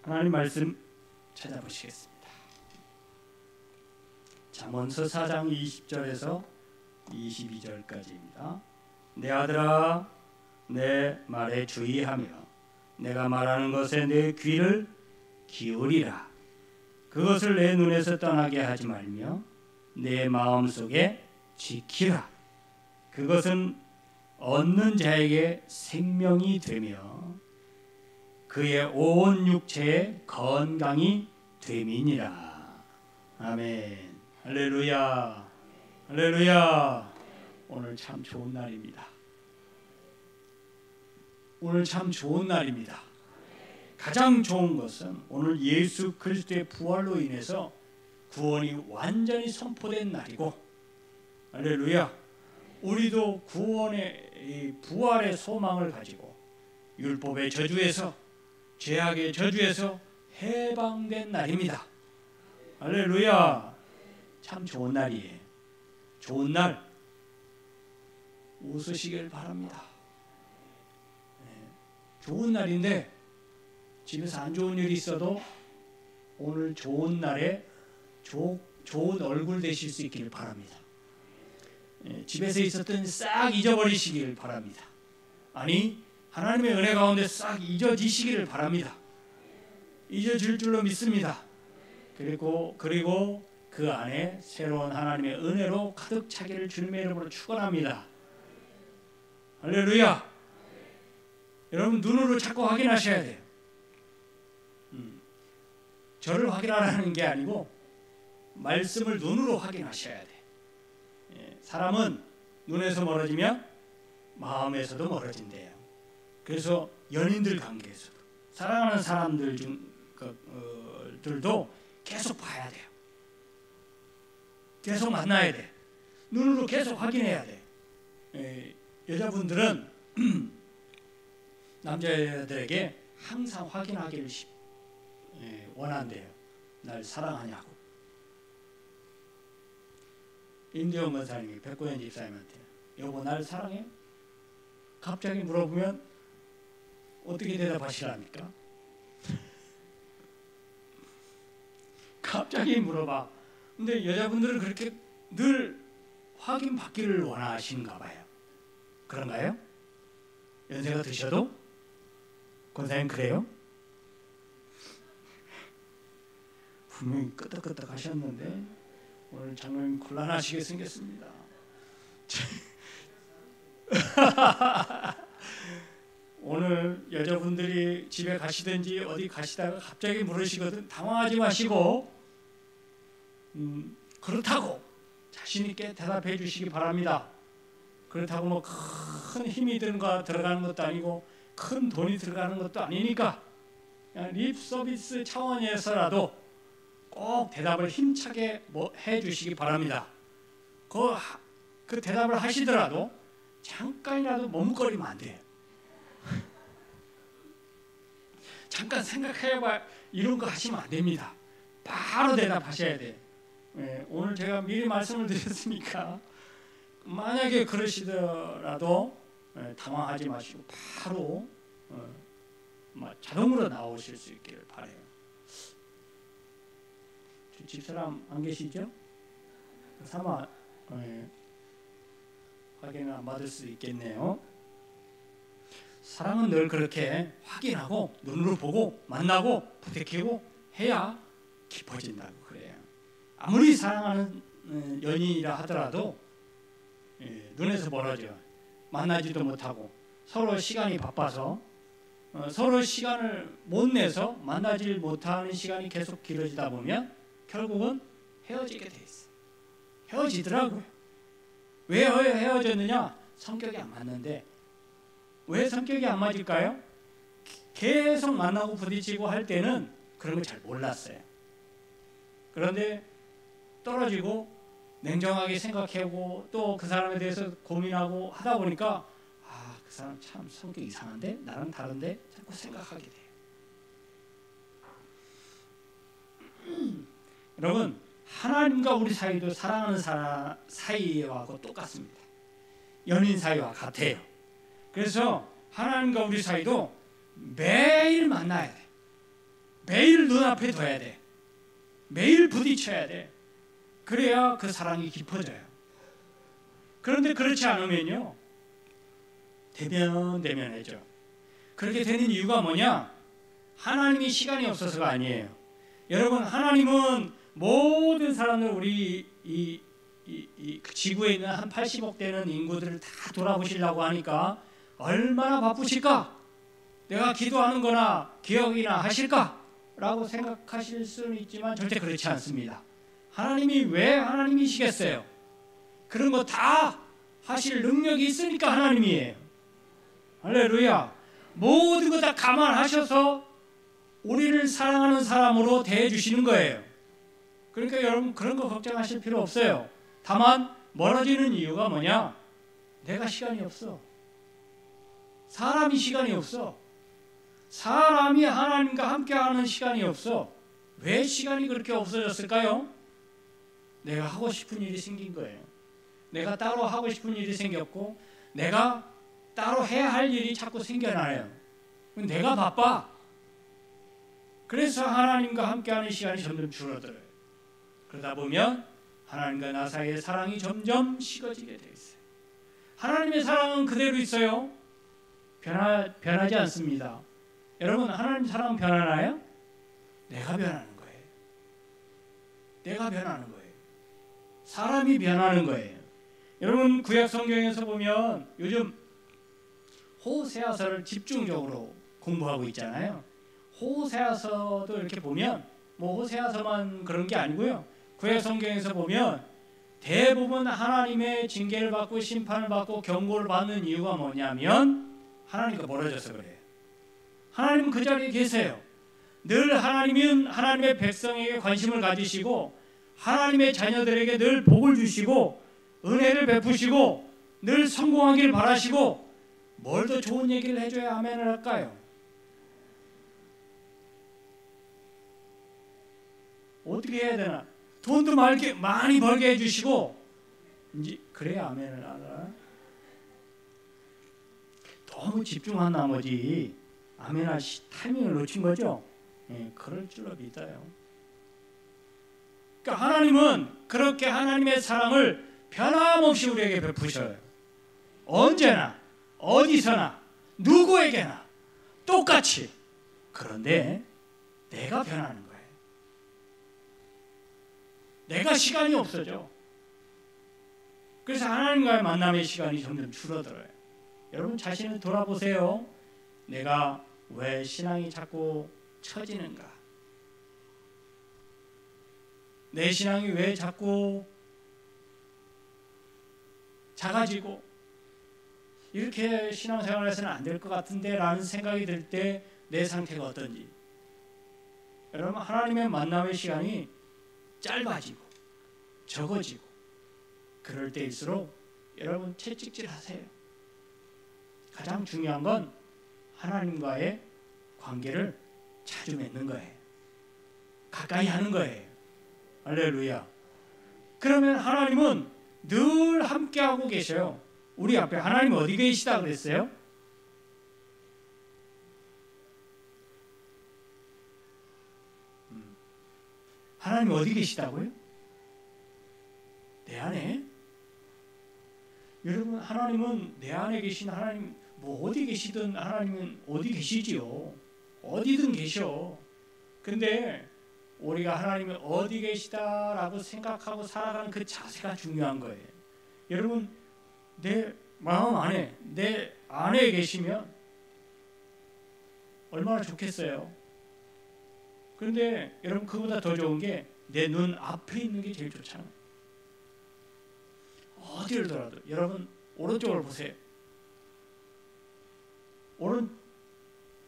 하나님 말씀 찾아보시겠습니다. 잠언서 4장 20절에서 22절까지입니다. 내 아들아, 내 말에 주의하며 내가 말하는 것에 내 귀를 기울이라. 그것을 내 눈에서 떠나게 하지 말며 내 마음속에 지키라. 그것은 얻는 자에게 생명이 되며 그의 온 육체에 건강이 됨이니라. 아멘. 할렐루야. 할렐루야. 오늘 참 좋은 날입니다. 오늘 참 좋은 날입니다. 가장 좋은 것은 오늘 예수 그리스도의 부활로 인해서 구원이 완전히 선포된 날이고, 할렐루야. 우리도 구원의 부활의 소망을 가지고 율법의 저주에서, 죄악의 저주에서 해방된 날입니다. 할렐루야. 참 좋은 날이에요. 좋은 날 웃으시길 바랍니다. 좋은 날인데 집에서 안 좋은 일이 있어도 오늘 좋은 날에 좋은 얼굴 되실 수 있기를 바랍니다. 집에서 있었던 싹 잊어버리시길 바랍니다. 아니, 하나님의 은혜 가운데 싹 잊어지시기를 바랍니다. 잊어질 줄로 믿습니다. 그리고 그 안에 새로운 하나님의 은혜로 가득 차기를 주님의 이름으로 축원합니다. 할렐루야. 여러분, 눈으로 자꾸 확인하셔야 돼요. 저를 확인하라는 게 아니고 말씀을 눈으로 확인하셔야 돼. 사람은 눈에서 멀어지면 마음에서도 멀어진대요. 그래서 연인들 관계에서도, 사랑하는 사람들도 계속 봐야 돼요. 계속 만나야 돼. 눈으로 계속 확인해야 돼. 여자분들은 남자들에게 항상 확인하기를 원한대요. 날 사랑하냐고. 임대원 권사님이 백고현 집사님한테 여보 날 사랑해? 갑자기 물어보면 어떻게 대답하시랍니까? 갑자기 물어봐. 근데 여자분들은 그렇게 늘 확인받기를 원하시는가 봐요. 그런가요? 연세가 드셔도? 권사님 그래요? 분명히 끄덕끄덕 하셨는데 오늘 장로님 곤란하시게 생겼습니다. 오늘 여자분들이 집에 가시든지 어디 가시다가 갑자기 물으시거든. 당황하지 마시고 그렇다고 자신 있게 대답해 주시기 바랍니다. 그렇다고 뭐 큰 힘이 들어가는 것도 아니고 큰 돈이 들어가는 것도 아니니까 그냥 립 서비스 차원에서라도 꼭 대답을 힘차게 해 주시기 바랍니다. 그 대답을 하시더라도 잠깐이라도 머뭇거리면 안 돼요. 잠깐 생각해봐. 이런 거 하시면 안 됩니다. 바로 대답하셔야 돼요. 오늘 제가 미리 말씀을 드렸으니까 만약에 그러시더라도 당황하지 마시고 바로 자동으로 나오실 수 있기를 바라요. 집사람 안 계시죠? 사마 확인을 안 받을 수 있겠네요. 사랑은 늘 그렇게 확인하고 눈으로 보고 만나고 부대끼고 해야 깊어진다고 그래요. 아무리 사랑하는 연인이라 하더라도 눈에서 멀어져 만나지도 못하고 서로 시간이 바빠서 서로 시간을 못 내서 만나질 못하는 시간이 계속 길어지다 보면 결국은 헤어지게 돼 있어요. 헤어지더라고요. 왜 헤어졌느냐? 성격이 안 맞는데. 왜 성격이 안 맞을까요? 계속 만나고 부딪히고 할 때는 그런 걸 잘 몰랐어요. 그런데 떨어지고 냉정하게 생각하고 또 그 사람에 대해서 고민하고 하다 보니까 그 사람 참 성격 이상한데? 나랑 다른데? 자꾸 생각하게 돼요. 여러분, 하나님과 우리 사이도 사랑하는 사람 사이하고 똑같습니다. 연인 사이와 같아요. 그래서 하나님과 우리 사이도 매일 만나야 돼. 매일 눈앞에 둬야 돼. 매일 부딪혀야 돼. 그래야 그 사랑이 깊어져요. 그런데 그렇지 않으면요, 대면대면해져. 그렇게 되는 이유가 뭐냐? 하나님이 시간이 없어서가 아니에요. 여러분, 하나님은 모든 사람들, 우리 이 지구에 있는 한 80억 되는 인구들을 다 돌아보시려고 하니까 얼마나 바쁘실까? 내가 기도하는 거나 기억이나 하실까? 라고 생각하실 수는 있지만 절대 그렇지 않습니다. 하나님이 왜 하나님이시겠어요? 그런 거 다 하실 능력이 있으니까 하나님이에요. 할렐루야. 모든 거 다 감안하셔서 우리를 사랑하는 사람으로 대해주시는 거예요. 그러니까 여러분, 그런 거 걱정하실 필요 없어요. 다만 멀어지는 이유가 뭐냐? 내가 시간이 없어. 사람이 시간이 없어. 사람이 하나님과 함께하는 시간이 없어. 왜 시간이 그렇게 없어졌을까요? 내가 하고 싶은 일이 생긴 거예요. 내가 따로 하고 싶은 일이 생겼고, 내가 따로 해야 할 일이 자꾸 생겨나요. 내가 바빠. 그래서 하나님과 함께하는 시간이 점점 줄어들어요. 그러다 보면 하나님과 나 사이의 사랑이 점점 식어지게 돼 있어요. 하나님의 사랑은 그대로 있어요. 변하지 않습니다. 여러분, 하나님 사랑은 변하나요? 내가 변하는 거예요. 내가 변하는 거예요. 사람이 변하는 거예요. 여러분, 구약 성경에서 보면 요즘 호세아서를 집중적으로 공부하고 있잖아요. 호세아서도 이렇게 보면 뭐 호세아서만 그런 게 아니고요. 구약 성경에서 보면 대부분 하나님의 징계를 받고 심판을 받고 경고를 받는 이유가 뭐냐면 하나님과 멀어져서 그래요. 하나님은 그 자리에 계세요. 늘 하나님은 하나님의 백성에게 관심을 가지시고 하나님의 자녀들에게 늘 복을 주시고 은혜를 베푸시고 늘 성공하길 바라시고 뭘 더 좋은 얘기를 해줘야 아멘을 할까요? 어떻게 해야 되나? 돈도 많이 벌게 해주시고 이제 그래야 아멘을 하나? 너무 집중한 나머지 아멘할 타이밍을 놓친 거죠? 예, 그럴 줄로 믿어요. 그러니까 하나님은 그렇게 하나님의 사랑을 변함없이 우리에게 베푸셔요. 언제나 어디서나 누구에게나 똑같이. 그런데 내가 변하는 거예요. 내가 시간이 없어져. 그래서 하나님과의 만남의 시간이 점점 줄어들어요. 여러분 자신을 돌아보세요. 내가 왜 신앙이 자꾸 처지는가? 내 신앙이 왜 자꾸 작아지고 이렇게 신앙생활을 해서는 안 될 것 같은데 라는 생각이 들 때 내 상태가 어떤지. 여러분, 하나님의 만남의 시간이 짧아지고 적어지고 그럴 때일수록 여러분 채찍질 하세요. 가장 중요한 건 하나님과의 관계를 자주 맺는 거예요. 가까이 하는 거예요. 할렐루야. 그러면 하나님은 늘 함께하고 계셔요. 우리 앞에 하나님 어디 계시다 그랬어요? 하나님 어디 계시다고요? 내 안에? 여러분, 하나님은 내 안에 계신 하나님, 뭐 어디 계시든 하나님은 어디 계시지요. 어디든 계셔. 근데 우리가 하나님이 어디 계시다라고 생각하고 살아가는 그 자세가 중요한 거예요. 여러분, 내 마음 안에, 내 안에 계시면 얼마나 좋겠어요. 그런데 여러분, 그보다 더 좋은 게 내 눈 앞에 있는 게 제일 좋잖아요. 어디를 돌아도 여러분 오른쪽을 보세요.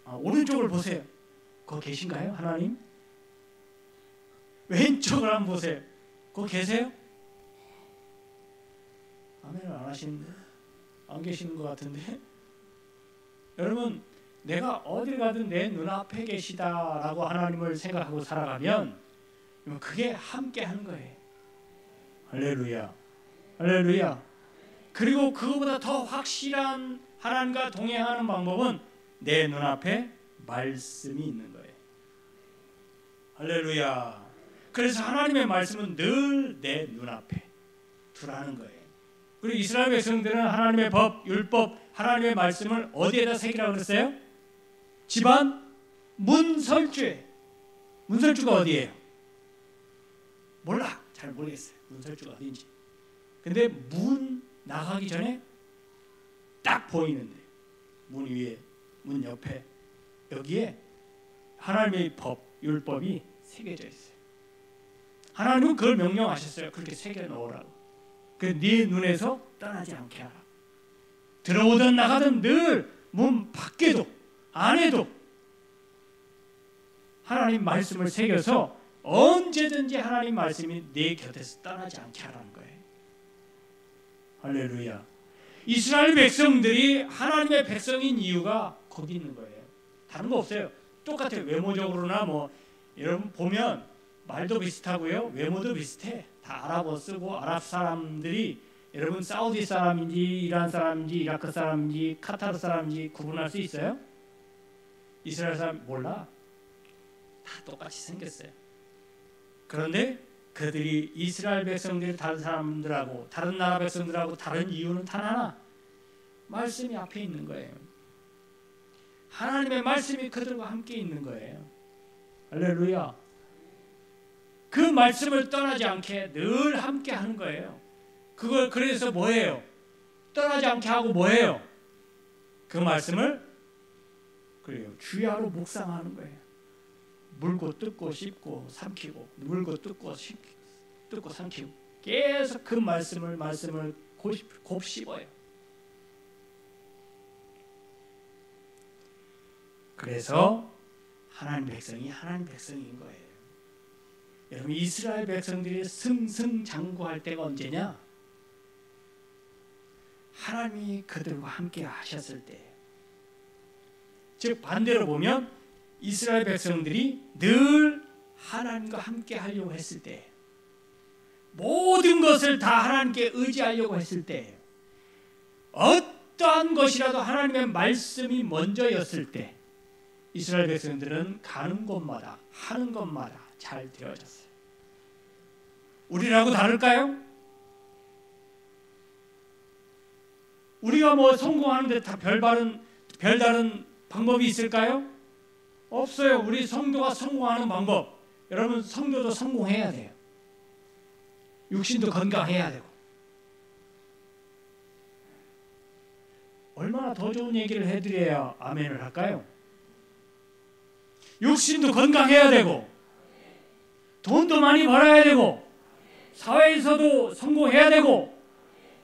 오른쪽을 보세요. 거기 계신가요? 하나님? 왼쪽을 한번 보세요. 거기 계세요? 아멘을 안 하시는데? 안 계시는 것 같은데? 여러분, 내가 어딜 가든 내 눈앞에 계시다라고 하나님을 생각하고 살아가면 그게 함께 하는 거예요. 할렐루야. 할렐루야. 그리고 그거보다 더 확실한 하나님과 동행하는 방법은 내 눈앞에 말씀이 있는 거예요. 할렐루야. 그래서 하나님의 말씀은 늘 내 눈앞에 두라는 거예요. 그리고 이스라엘 백성들은 하나님의 법, 율법, 하나님의 말씀을 어디에다 새기라고 그랬어요? 집안 문설주에. 문설주가 어디예요? 몰라. 잘 모르겠어요. 문설주가 어딘지. 근데 문 나가기 전에 딱 보이는데, 문 위에, 문 옆에, 여기에 하나님의 법, 율법이 새겨져 있어요. 하나님은 그걸 명령하셨어요. 그렇게 새겨 놓으라고. 그 네 눈에서 떠나지 않게 하라. 들어오든 나가든 늘 문 밖에도 안에도 하나님 말씀을 새겨서 언제든지 하나님 말씀이 내 곁에서 떠나지 않게 하라는 거예요. 할렐루야. 이스라엘 백성들이 하나님의 백성인 이유가 거기 있는 거예요. 다른 거 없어요. 똑같아요. 외모적으로나 뭐 여러분 보면 말도 비슷하고요, 외모도 비슷해. 다 아랍어 쓰고, 아랍 사람들이 여러분 사우디 사람인지 이란 사람인지 이라크 사람인지 카타르 사람인지 구분할 수 있어요? 이스라엘 사람 몰라. 다 똑같이 생겼어요. 그런데 그들이 이스라엘 백성들이 다른 사람들하고 다른 나라 백성들하고 다른 이유는 단 하나. 말씀이 앞에 있는 거예요. 하나님의 말씀이 그들과 함께 있는 거예요. 할렐루야. 그 말씀을 떠나지 않게 늘 함께 하는 거예요. 그걸 그래서 뭐예요? 떠나지 않게 하고 뭐예요? 그 말씀을 그래요. 주야로 묵상하는 거예요. 물고 뜯고 씹고 삼키고, 물고 뜯고 뜯고 삼키고, 계속 그 말씀을 곱씹어요. 그래서 하나님 백성이 하나님 백성인 거예요. 여러분, 이스라엘 백성들이 승승장구할 때가 언제냐? 하나님이 그들과 함께 하셨을 때예요. 즉 반대로 보면 이스라엘 백성들이 늘 하나님과 함께 하려고 했을 때예요. 모든 것을 다 하나님께 의지하려고 했을 때예요. 어떠한 것이라도 하나님의 말씀이 먼저였을 때 이스라엘 백성들은 가는 곳마다 하는 것마다 잘 되어졌어요. 우리라고 다를까요? 우리가 뭐 성공하는데 다 별다른 방법이 있을까요? 없어요. 우리 성도가 성공하는 방법. 여러분, 성도도 성공해야 돼요. 육신도 건강해야 되고. 얼마나 더 좋은 얘기를 해드려야 아멘을 할까요? 육신도 건강해야 되고, 돈도 많이 벌어야 되고, 사회에서도 성공해야 되고,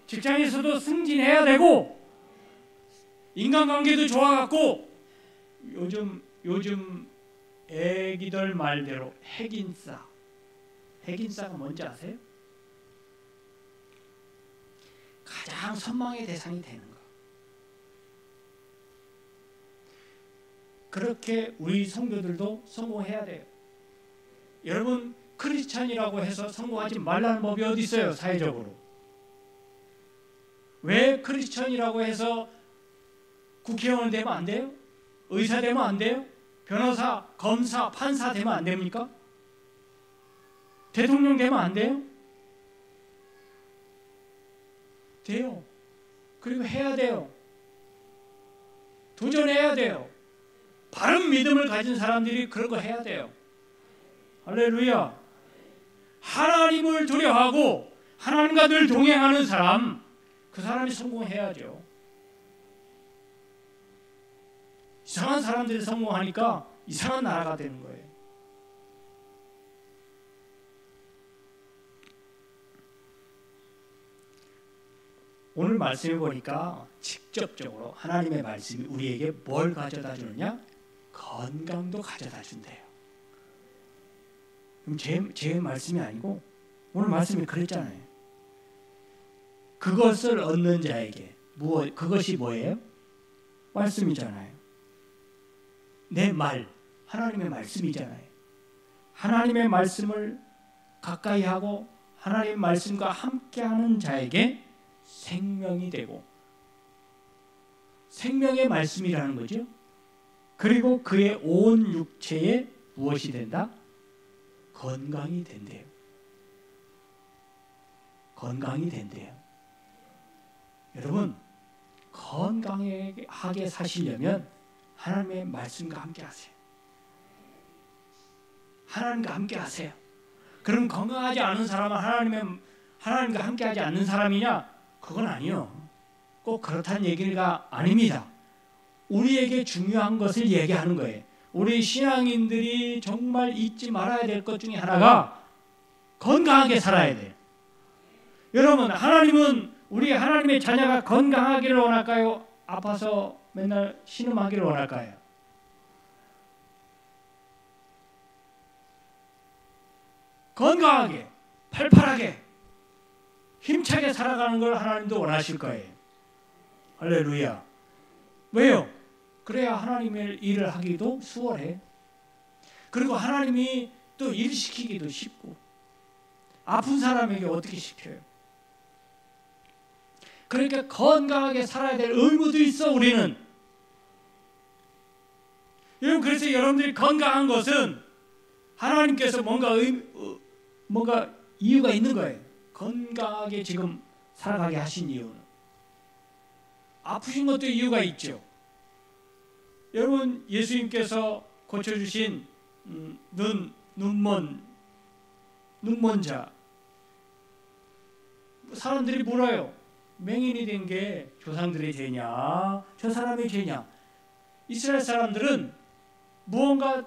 직장에서도 승진해야 되고, 인간관계도 좋아갖고, 요즘 애기들 말대로 핵인싸가 뭔지 아세요? 가장 선망의 대상이 되는 거. 그렇게 우리 성도들도 성공해야 돼요. 여러분, 크리스찬이라고 해서 성공하지 말라는 법이 어디 있어요? 사회적으로. 왜 크리스찬이라고 해서 국회의원 되면 안 돼요? 의사 되면 안 돼요? 변호사, 검사, 판사 되면 안 됩니까? 대통령 되면 안 돼요? 돼요. 그리고 해야 돼요. 도전해야 돼요. 바른 믿음을 가진 사람들이 그런 거 해야 돼요. 할렐루야. 하나님을 두려워하고 하나님과 늘 동행하는 사람, 그 사람이 성공해야죠. 이상한 사람들이 성공하니까 이상한 나라가 되는 거예요. 오늘 말씀해 보니까 직접적으로 하나님의 말씀이 우리에게 뭘 가져다 주느냐? 건강도 가져다 준대요. 그럼 제 말씀이 아니고 오늘 말씀이 그랬잖아요. 그것을 얻는 자에게 그것이 뭐예요? 말씀이잖아요. 내 말, 하나님의 말씀이잖아요. 하나님의 말씀을 가까이 하고 하나님의 말씀과 함께하는 자에게 생명이 되고, 생명의 말씀이라는 거죠. 그리고 그의 온 육체에 무엇이 된다? 건강이 된대요. 건강이 된대요. 여러분, 건강하게 사시려면 하나님의 말씀과 함께 하세요. 하나님과 함께 하세요. 그럼 건강하지 않은 사람은 하나님과 함께 하지 않는 사람이냐? 그건 아니요. 꼭 그렇다는 얘기가 아닙니다. 우리에게 중요한 것을 얘기하는 거예요. 우리 신앙인들이 정말 잊지 말아야 될 것 중에 하나가 건강하게 살아야 돼요. 여러분, 하나님은 우리 하나님의 자녀가 건강하기를 원할까요? 아파서 맨날 신음하기를 원할까요? 건강하게, 팔팔하게, 힘차게 살아가는 걸 하나님도 원하실 거예요. 할렐루야. 왜요? 그래야 하나님의 일을 하기도 수월해. 그리고 하나님이 또 일 시키기도 쉽고, 아픈 사람에게 어떻게 시켜요? 그러니까 건강하게 살아야 될 의무도 있어, 우리는. 여러분, 그래서 여러분들이 건강한 것은 하나님께서 뭔가 이유가 있는 거예요. 건강하게 지금 살아가게 하신 이유는. 아프신 것도 이유가 있죠. 여러분, 예수님께서 고쳐주신 눈먼 자, 사람들이 물어요. 맹인이 된 게 조상들의 죄냐, 저 사람의 죄냐? 이스라엘 사람들은 무언가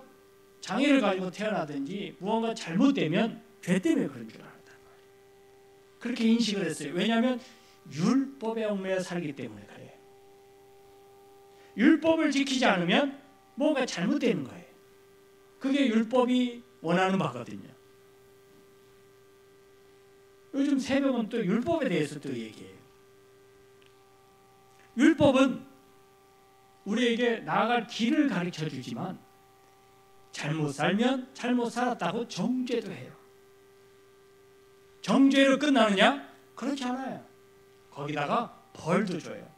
장애를 가지고 태어나든지 무언가 잘못되면 죄 때문에 그런 줄 알았단 말이에요. 그렇게 인식을 했어요. 왜냐하면 율법에 얽매여 살기 때문에 그래요. 율법을 지키지 않으면 뭔가 잘못되는 거예요. 그게 율법이 원하는 바거든요. 요즘 새벽은 또 율법에 대해서 또 얘기해요. 율법은 우리에게 나아갈 길을 가르쳐 주지만 잘못 살면 잘못 살았다고 정죄도 해요. 정죄로 끝나느냐? 그렇지 않아요. 거기다가 벌도 줘요.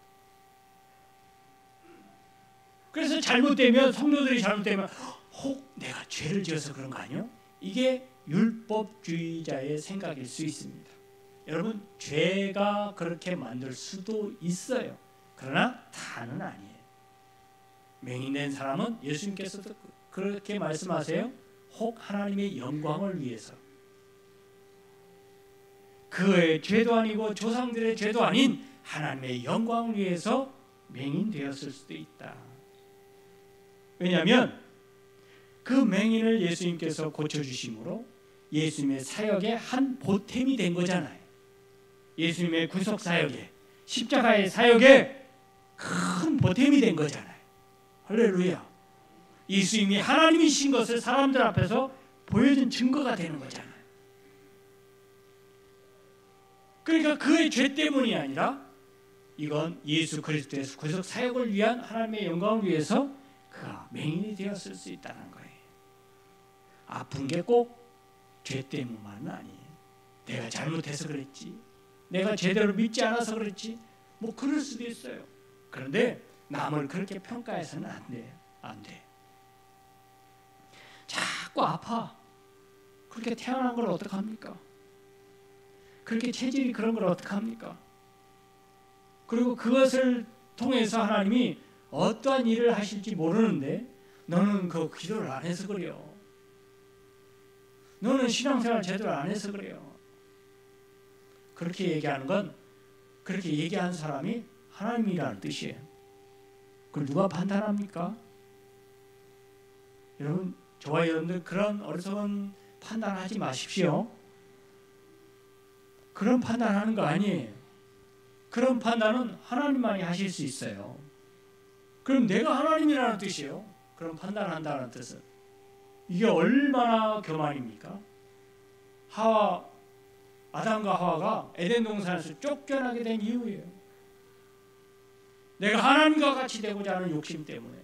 그래서 잘못되면, 성도들이 잘못되면 혹 내가 죄를 지어서 그런 거 아니요? 이게 율법주의자의 생각일 수 있습니다. 여러분, 죄가 그렇게 만들 수도 있어요. 그러나 다는 아니에요. 맹인된 사람은 예수님께서도 그렇게 말씀하세요. 혹 하나님의 영광을 위해서. 그의 죄도 아니고 조상들의 죄도 아닌 하나님의 영광을 위해서 맹인되었을 수도 있다. 왜냐하면 그 맹인을 예수님께서 고쳐주심으로 예수님의 사역의 한 보탬이 된 거잖아요. 예수님의 구속 사역에, 십자가의 사역에 큰 보탬이 된 거잖아요. 할렐루야. 예수님이 하나님이신 것을 사람들 앞에서 보여준 증거가 되는 거잖아요. 그러니까 그의 죄 때문이 아니라 이건 예수 그리스도의 구속 사역을 위한 하나님의 영광을 위해서 그가 맹인이 되었을 수 있다는 거예요. 아픈 게 꼭 죄 때문만은 아니에요. 내가 잘못해서 그랬지, 내가 제대로 믿지 않아서 그랬지, 뭐 그럴 수도 있어요. 그런데 남을 그렇게 평가해서는 안 돼요. 안 돼. 자꾸 아파. 그렇게 태어난 걸 어떡합니까? 그렇게 체질이 그런 걸 어떡합니까? 그리고 그것을 통해서 하나님이 어떠한 일을 하실지 모르는데 너는 그 기도를 안 해서 그래요. 너는 신앙생활 제대로 안 해서 그래요. 그렇게 얘기하는 건 그렇게 얘기한 사람이 하나님이라는 뜻이에요. 그걸 누가 판단합니까? 여러분, 저와 여러분들 그런 어리석은 판단하지 마십시오. 그런 판단하는 거 아니에요. 그런 판단은 하나님만이 하실 수 있어요. 그럼 내가 하나님이라는 뜻이에요. 그런 판단한다는 뜻은. 이게 얼마나 교만입니까? 아담과 하와가 에덴 동산에서 쫓겨나게 된 이유예요. 내가 하나님과 같이 되고자 하는 욕심 때문에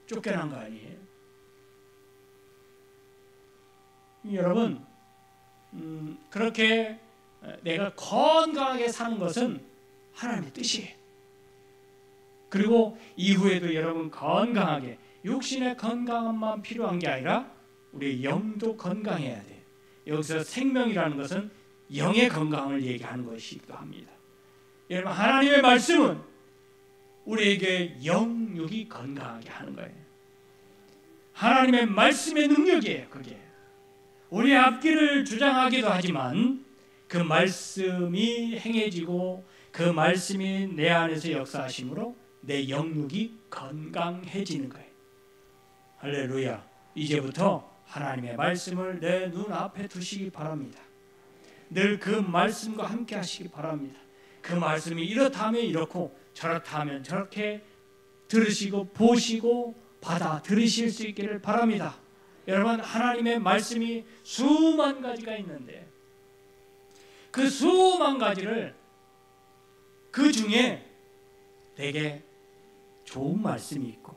쫓겨난 거 아니에요? 여러분, 그렇게 내가 건강하게 사는 것은 하나님의 뜻이에요. 그리고 이후에도 여러분 건강하게, 육신의 건강만 필요한 게 아니라 우리의 영도 건강해야 돼. 여기서 생명이라는 것은 영의 건강을 얘기하는 것이기도 합니다. 여러분, 하나님의 말씀은 우리에게 영육이 건강하게 하는 거예요. 하나님의 말씀의 능력이에요. 그게 우리의 앞길을 주장하기도 하지만 그 말씀이 행해지고 그 말씀이 내 안에서 역사하심으로 내 영육이 건강해지는 거예요. 할렐루야. 이제부터 하나님의 말씀을 내 눈앞에 두시기 바랍니다. 늘 그 말씀과 함께 하시기 바랍니다. 그 말씀이 이렇다 하면 이렇고 저렇다 하면 저렇게 들으시고 보시고 받아들이실 수 있기를 바랍니다. 여러분, 하나님의 말씀이 수만 가지가 있는데 그 수만 가지를 그 중에 내게 좋은 말씀이 있고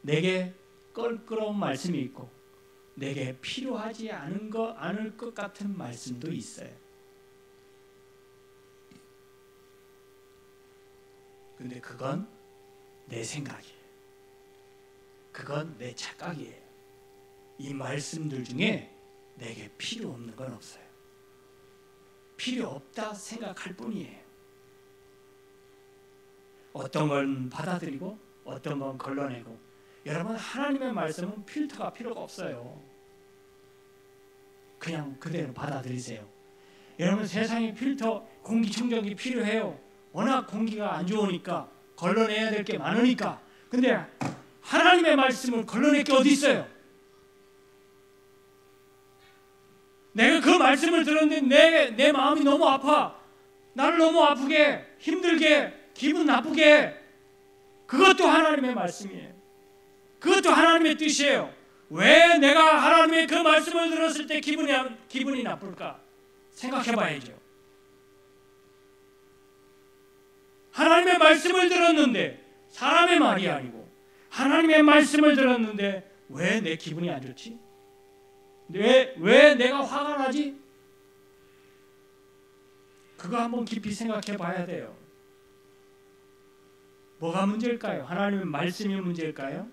내게 껄끄러운 말씀이 있고 내게 필요하지 않을 것 같은 말씀도 있어요. 근데 그건 내 생각이에요. 그건 내 착각이에요. 이 말씀들 중에 내게 필요 없는 건 없어요. 필요 없다 생각할 뿐이에요. 어떤 건 받아들이고 어떤 건 걸러내고. 여러분, 하나님의 말씀은 필터가 필요가 없어요. 그냥 그대로 받아들이세요. 여러분, 세상에 필터, 공기청정기 필요해요. 워낙 공기가 안 좋으니까 걸러내야 될 게 많으니까. 근데 하나님의 말씀을 걸러낼 게 어디 있어요? 내가 그 말씀을 들었는데 내 마음이 너무 아파. 나를 너무 아프게, 힘들게, 기분 나쁘게. 그것도 하나님의 말씀이에요. 그것도 하나님의 뜻이에요. 왜 내가 하나님의 그 말씀을 들었을 때 기분이 나쁠까? 생각해 봐야죠. 하나님의 말씀을 들었는데, 사람의 말이 아니고 하나님의 말씀을 들었는데 왜 내 기분이 안 좋지? 왜 내가 화가 나지? 그거 한번 깊이 생각해 봐야 돼요. 뭐가 문제일까요? 하나님의 말씀이 문제일까요?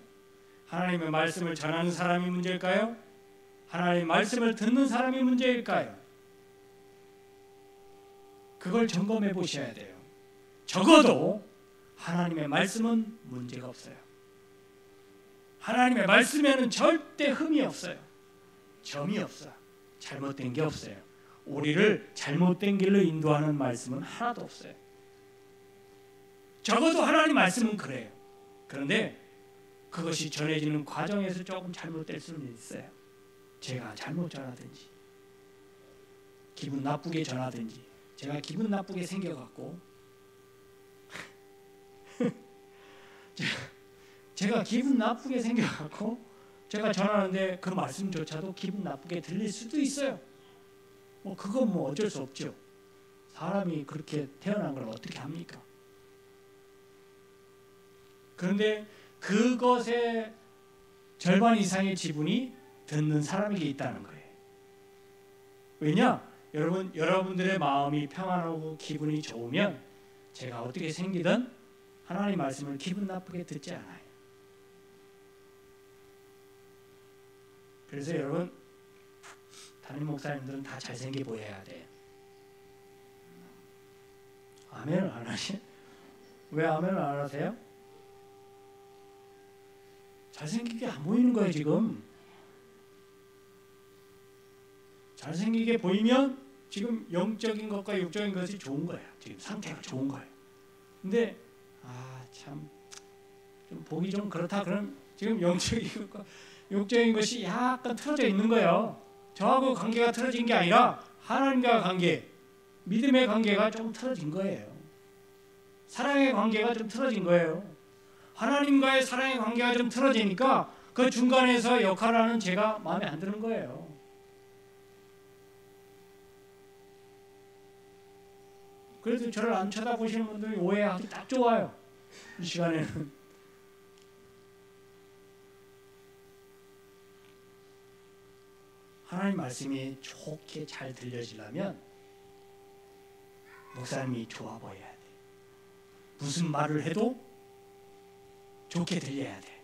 하나님의 말씀을 전하는 사람이 문제일까요? 하나님의 말씀을 듣는 사람이 문제일까요? 그걸 점검해 보셔야 돼요. 적어도 하나님의 말씀은 문제가 없어요. 하나님의 말씀에는 절대 흠이 없어요. 점이 없어요. 잘못된 게 없어요. 우리를 잘못된 길로 인도하는 말씀은 하나도 없어요. 적어도 하나님 말씀은 그래요. 그런데 그것이 전해지는 과정에서 조금 잘못될 수는 있어요. 제가 잘못 전하든지 기분 나쁘게 전하든지 제가 기분 나쁘게 생겨갖고 제가 기분 나쁘게 생겨갖고 제가 전하는데 그 말씀조차도 기분 나쁘게 들릴 수도 있어요. 그건 어쩔 수 없죠. 사람이 그렇게 태어난 걸 어떻게 합니까? 그런데 그것의 절반 이상의 지분이 듣는 사람에게 있다는 거예요. 왜냐? 여러분들의 마음이 평안하고 기분이 좋으면 제가 어떻게 생기든 하나님 말씀을 기분 나쁘게 듣지 않아요. 그래서 여러분, 담임 목사님들은 다 잘생겨 보여야 돼요. 아멘을 안 하시? 왜 아멘을 안 하세요? 잘생기게 안 보이는 거예요 지금. 잘생기게 보이면 지금 영적인 것과 육적인 것이 좋은 거예요. 지금 상태가 좋은 거예요. 근데 참 좀 보기 좀 그렇다 그런 지금 영적인 것과 육적인 것이 약간 틀어져 있는 거예요. 저하고 관계가 틀어진 게 아니라 하나님과 관계, 믿음의 관계가 좀 틀어진 거예요. 사랑의 관계가 좀 틀어진 거예요. 하나님과의 사랑의 관계가 좀 틀어지니까 그 중간에서 역할을 하는 제가 마음에 안 드는 거예요. 그래서 저를 안 쳐다보시는 분들이 오해하기 딱 좋아요. 이 시간에는. 하나님 말씀이 좋게 잘 들려지려면 목사님이 좋아 보여야 돼. 무슨 말을 해도 좋게 들려야 돼.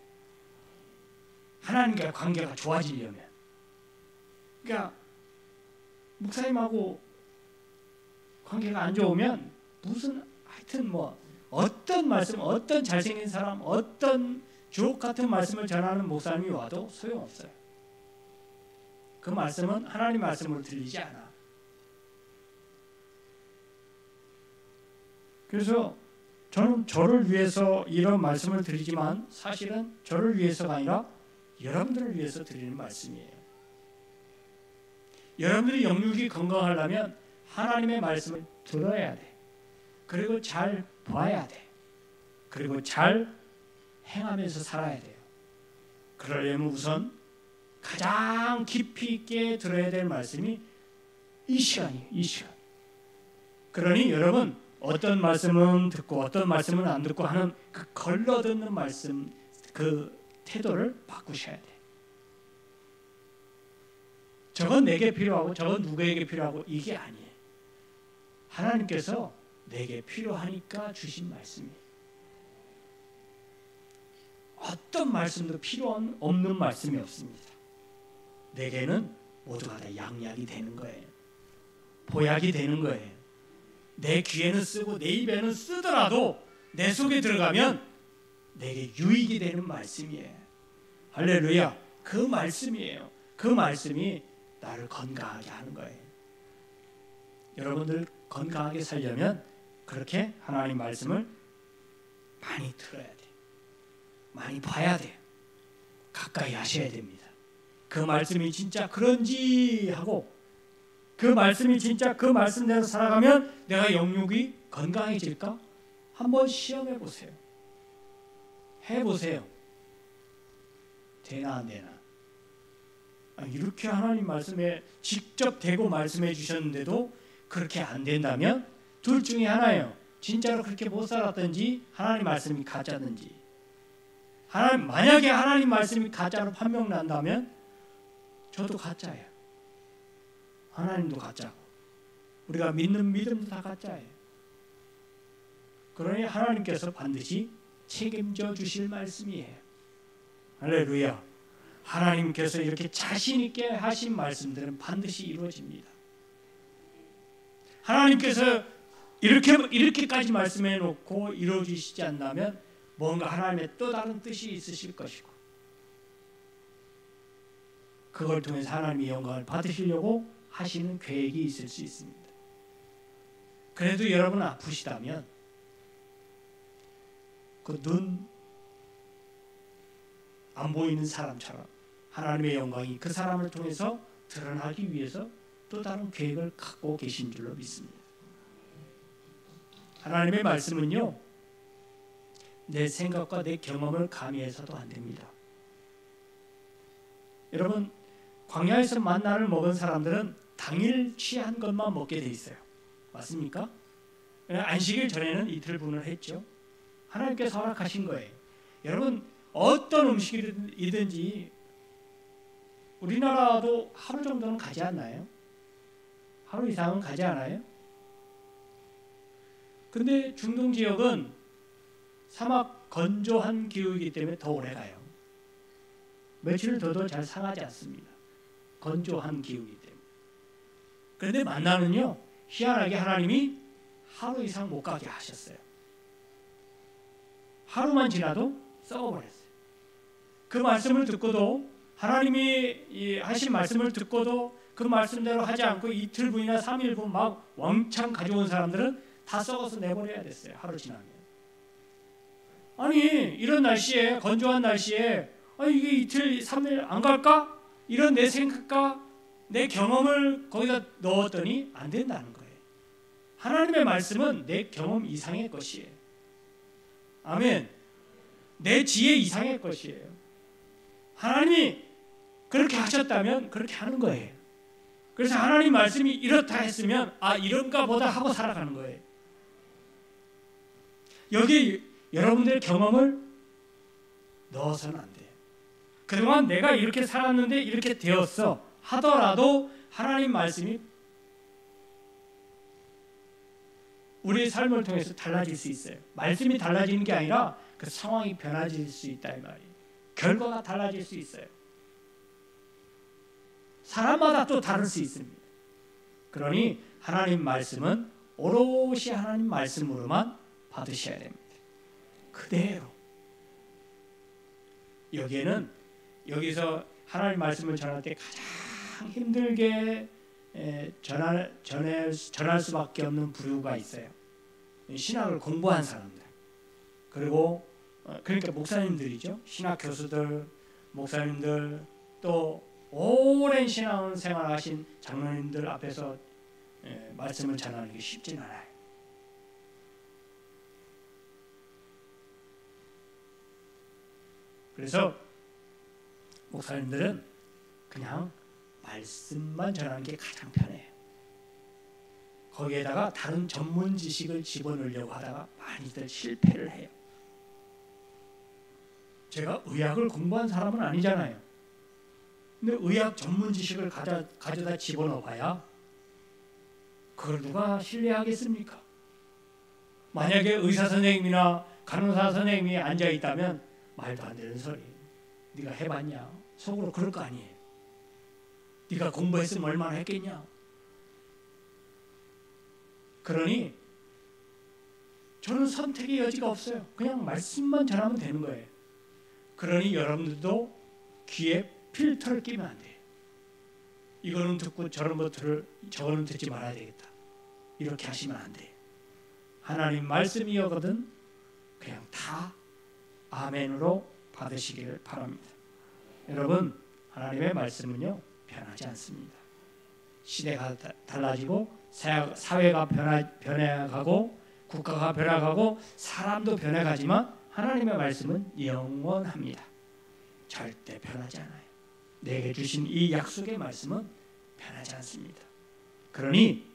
하나님과 관계가 좋아지려면 그러니까 목사님하고 관계가 안 좋으면 무슨 하여튼 뭐 어떤 말씀, 어떤 잘생긴 사람, 어떤 주옥 같은 말씀을 전하는 목사님이 와도 소용없어요. 그 말씀은 하나님 말씀으로 들리지 않아. 그래서 저는 저를 위해서 이런 말씀을 드리지만 사실은 저를 위해서가 아니라 여러분들을 위해서 드리는 말씀이에요. 여러분들이 영육이 건강하려면 하나님의 말씀을 들어야 돼. 그리고 잘 봐야 돼. 그리고 잘 행하면서 살아야 돼요. 그러려면 우선 가장 깊이 있게 들어야 될 말씀이 이 시간이에요. 이 시간. 그러니 여러분 어떤 말씀은 듣고 어떤 말씀은 안 듣고 하는 그 걸러듣는 말씀, 그 태도를 바꾸셔야 돼. 저건 내게 필요하고 저건 누구에게 필요하고 이게 아니에요. 하나님께서 내게 필요하니까 주신 말씀이에요. 어떤 말씀도 필요 없는 말씀이 없습니다. 내게는 모두가 다 양약이 되는 거예요. 보약이 되는 거예요. 내 귀에는 쓰고 내 입에는 쓰더라도 내 속에 들어가면 내게 유익이 되는 말씀이에요. 할렐루야. 그 말씀이에요. 그 말씀이 나를 건강하게 하는 거예요. 여러분들 건강하게 살려면 그렇게 하나님 말씀을 많이 들어야 돼요. 많이 봐야 돼요. 가까이 하셔야 됩니다. 그 말씀이 진짜 그런지 하고 그 말씀이 진짜 그 말씀대로 살아가면 내가 영육이 건강해질까? 한번 시험해 보세요. 해보세요. 되나 안 되나? 이렇게 하나님 말씀에 직접 대고 말씀해 주셨는데도 그렇게 안 된다면 둘 중에 하나예요. 진짜로 그렇게 못 살았든지 하나님 말씀이 가짜든지. 만약에 하나님 말씀이 가짜로 판명난다면 저도 가짜예요. 하나님도 가짜고 우리가 믿는 믿음도 다 가짜예요. 그러니 하나님께서 반드시 책임져 주실 말씀이에요. 할렐루야. 하나님께서 이렇게 자신 있게 하신 말씀들은 반드시 이루어집니다. 하나님께서 이렇게까지 말씀해 놓고 이루어지시지 않다면 뭔가 하나님의 또 다른 뜻이 있으실 것이고 그걸 통해서 하나님의 영광을 받으시려고 하시는 계획이 있을 수 있습니다. 그래도 여러분 아프시다면 그 눈 안 보이는 사람처럼 하나님의 영광이 그 사람을 통해서 드러나기 위해서 또 다른 계획을 갖고 계신 줄로 믿습니다. 하나님의 말씀은요, 내 생각과 내 경험을 가미해서도 안 됩니다. 여러분, 광야에서 만나를 먹은 사람들은 당일 취한 것만 먹게 돼 있어요. 맞습니까? 안식일 전에는 이틀 분을 했죠. 하나님께서 허락하신 거예요. 여러분, 어떤 음식이든지 우리나라도 하루 정도는 가지 않나요? 하루 이상은 가지 않아요? 근데 중동 지역은 사막 건조한 기후이기 때문에 더 오래 가요. 며칠 더도 잘 상하지 않습니다. 건조한 기후이기 때문에. 그런데 만나는요, 희한하게 하나님이 하루 이상 못 가게 하셨어요. 하루만 지나도 썩어버렸어요. 그 말씀을 듣고도 하나님이 하신 말씀을 듣고도 그 말씀대로 하지 않고 이틀분이나 3일분 막 왕창 가져온 사람들은 다 썩어서 내버려야 됐어요. 하루 지나면. 아니 이런 날씨에 건조한 날씨에 이게 이틀 3일 안 갈까? 이런 내 생각과 내 경험을 거기다 넣었더니 안 된다는 거예요. 하나님의 말씀은 내 경험 이상의 것이에요. 아멘. 내 지혜 이상의 것이에요. 하나님이 그렇게 하셨다면 그렇게 하는 거예요. 그래서 하나님 말씀이 이렇다 했으면 이런가 보다 하고 살아가는 거예요. 여기 여러분들의 경험을 넣어서는 안 돼요. 그동안 내가 이렇게 살았는데 이렇게 되었어 하더라도 하나님 말씀이 우리의 삶을 통해서 달라질 수 있어요. 말씀이 달라지는 게 아니라 그 상황이 변화질 수 있다 이 말이에요. 결과가 달라질 수 있어요. 사람마다 또 다를 수 있습니다. 그러니 하나님 말씀은 오롯이 하나님 말씀으로만 받으셔야 됩니다. 그대로. 여기서 하나님 말씀을 전할 때 가장 힘들게 전할 수밖에 없는 부류가 있어요. 신학을 공부한 사람들, 그리고 그러니까 목사님들이죠. 신학 교수들, 목사님들, 또 오랜 신앙 생활하신 장로님들 앞에서 말씀을 전하는 게 쉽진 않아요. 그래서 목사님들은 그냥 말씀만 전하는 게 가장 편해요. 거기에다가 다른 전문 지식을 집어넣으려고 하다가 많이들 실패를 해요. 제가 의학을 공부한 사람은 아니잖아요. 근데 의학 전문 지식을 가져다 집어넣어봐야 그걸 누가 신뢰하겠습니까? 만약에 의사 선생님이나 간호사 선생님이 앉아있다면 말도 안 되는 소리, 네가 해봤냐? 속으로 그럴 거 아니에요. 네가 공부했으면 얼마나 했겠냐? 그러니 저는 선택의 여지가 없어요. 그냥 말씀만 전하면 되는 거예요. 그러니 여러분들도 귀에 필터를 끼면 안 돼요. 이거는 듣고 저거는 듣지 말아야 되겠다. 이렇게 하시면 안 돼요. 하나님 말씀이거든 그냥 다 아멘으로 받으시기를 바랍니다. 여러분, 하나님의 말씀은요 변하지 않습니다. 시대가 달라지고 사회가 변해가고 국가가 변해가고 사람도 변해가지만 하나님의 말씀은 영원합니다. 절대 변하지 않아요. 내게 주신 이 약속의 말씀은 변하지 않습니다. 그러니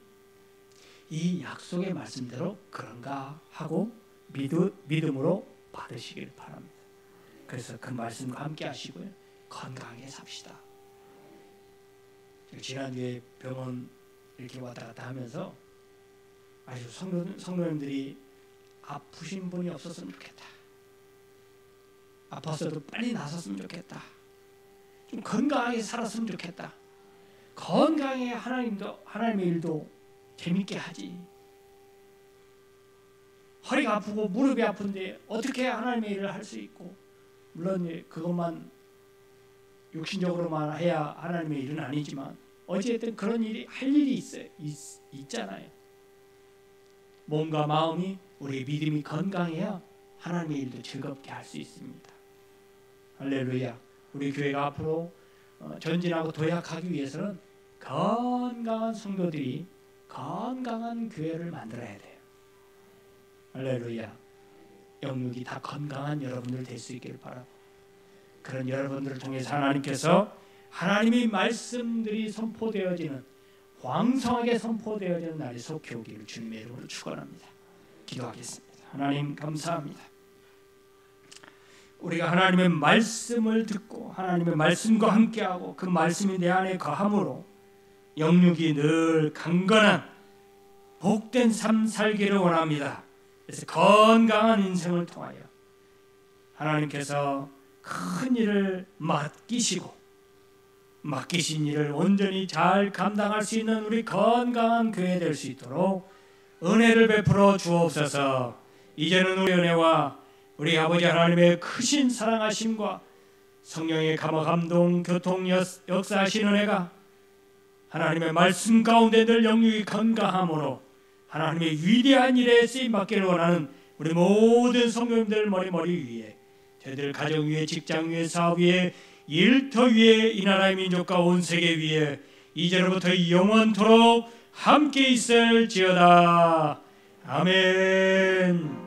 이 약속의 말씀대로 그런가 하고 믿음으로 받으시길 바랍니다. 그래서 그 말씀과 함께 하시고요. 건강하게 삽시다. 지난주에 병원 이렇게 왔다 갔다 하면서 아주 성도님들이 아프신 분이 없었으면 좋겠다. 아팠어도 빨리 나섰으면 좋겠다. 좀 건강하게 살았으면 좋겠다. 건강해 하나님의 일도 재밌게 하지. 허리가 아프고 무릎이 아픈데 어떻게 하나님의 일을 할 수 있고, 물론 그것만 육신적으로만 해야 하나님의 일은 아니지만 어찌됐든 그런 일이 할 일이 있잖아요. 몸과 마음이 우리의 믿음이 건강해야 하나님의 일도 즐겁게 할 수 있습니다. 할렐루야. 우리 교회가 앞으로 전진하고 도약하기 위해서는 건강한 성도들이 건강한 교회를 만들어야 돼요. 할렐루야. 영육이 다 건강한 여러분들 될 수 있기를 바라고, 그런 여러분들을 통해서 하나님께서 하나님의 말씀들이 선포되어지는, 왕성하게 선포되어지는 날이 속히 오기를 주님의 이름으로 축원합니다. 기도하겠습니다. 하나님 감사합니다. 우리가 하나님의 말씀을 듣고 하나님의 말씀과 함께하고 그 말씀이 내 안에 거함으로 영육이 늘 강건한 복된 삶 살기를 원합니다. 그래서 건강한 인생을 통하여 하나님께서 큰 일을 맡기신 일을 온전히 잘 감당할 수 있는 우리 건강한 교회 될 수 있도록 은혜를 베풀어 주옵소서. 이제는 우리 은혜와 우리 아버지 하나님의 크신 사랑하심과 성령의 감화 감동 교통 역사하신 은혜가 하나님의 말씀 가운데 늘 영육이 건강함으로 하나님의 위대한 일에 쓰임받기를 원하는 우리 모든 성도님들 머리 위에, 저희들 가정 위에, 직장 위에, 사업 위에, 일터 위에, 이 나라의 민족과 온 세계 위에 이제로부터 영원토록 함께 있을지어다. 아멘.